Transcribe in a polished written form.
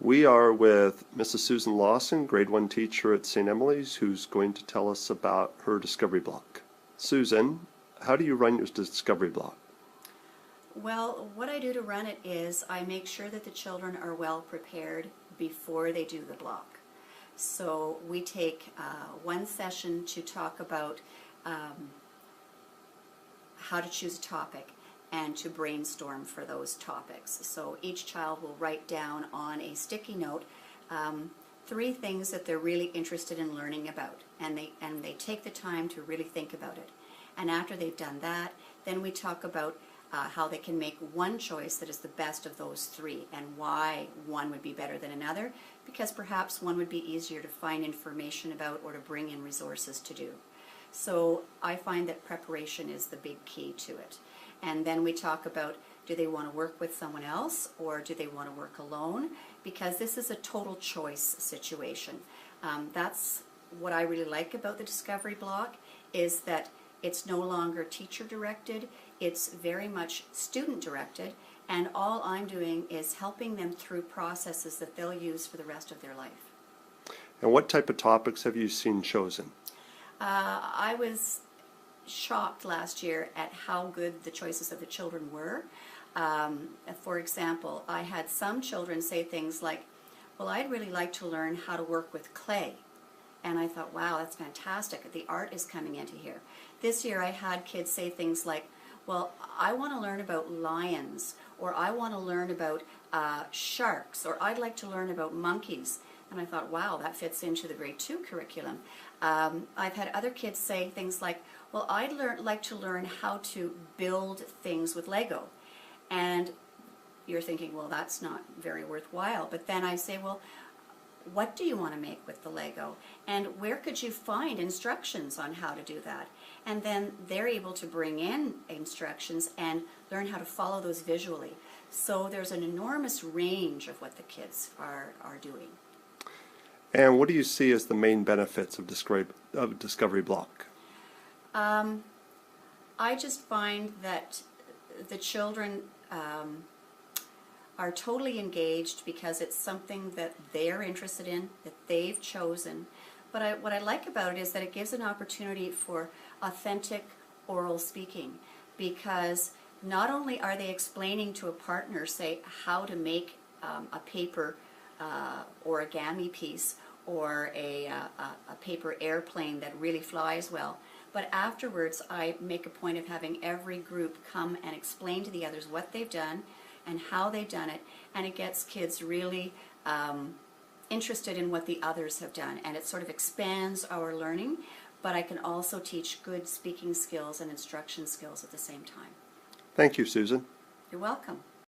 We are with Mrs. Susan Lawson, grade 1 teacher at St. Emily's, who's going to tell us about her discovery block. Susan, how do you run your discovery block? Well, what I do to run it is I make sure that the children are well prepared before they do the block. So we take one session to talk about how to choose a topic and to brainstorm for those topics. So each child will write down on a sticky note 3 things that they're really interested in learning about, and they take the time to really think about it. And after they've done that, then we talk about how they can make one choice that is the best of those 3 and why one would be better than another, because perhaps one would be easier to find information about or to bring in resources to do. So I find that preparation is the big key to it. And then we talk about, do they want to work with someone else or do they want to work alone? Because this is a total choice situation. That's what I really like about the discovery block, is that it's no longer teacher directed, it's very much student directed, and all I'm doing is helping them through processes that they'll use for the rest of their life. And what type of topics have you seen chosen? I was shocked last year at how good the choices of the children were. For example, I had some children say things like, well, I'd really like to learn how to work with clay. And I thought, wow, that's fantastic. The art is coming into here. This year I had kids say things like, well, I want to learn about lions, or I want to learn about sharks, or I'd like to learn about monkeys. And I thought, wow, that fits into the grade 2 curriculum. I've had other kids say things like, well, I'd like to learn how to build things with Lego. And you're thinking, well, that's not very worthwhile. But then I say, well, what do you want to make with the Lego? And where could you find instructions on how to do that? And then they're able to bring in instructions and learn how to follow those visually. So there's an enormous range of what the kids are doing. And what do you see as the main benefits of discovery block? I just find that the children are totally engaged because it's something that they're interested in, that they've chosen. But what I like about it is that it gives an opportunity for authentic oral speaking, because not only are they explaining to a partner, say, how to make a paper origami piece or a paper airplane that really flies well, but afterwards I make a point of having every group come and explain to the others what they've done and how they've done it, and it gets kids really interested in what the others have done, and it sort of expands our learning, but I can also teach good speaking skills and instruction skills at the same time. Thank you, Susan. You're welcome.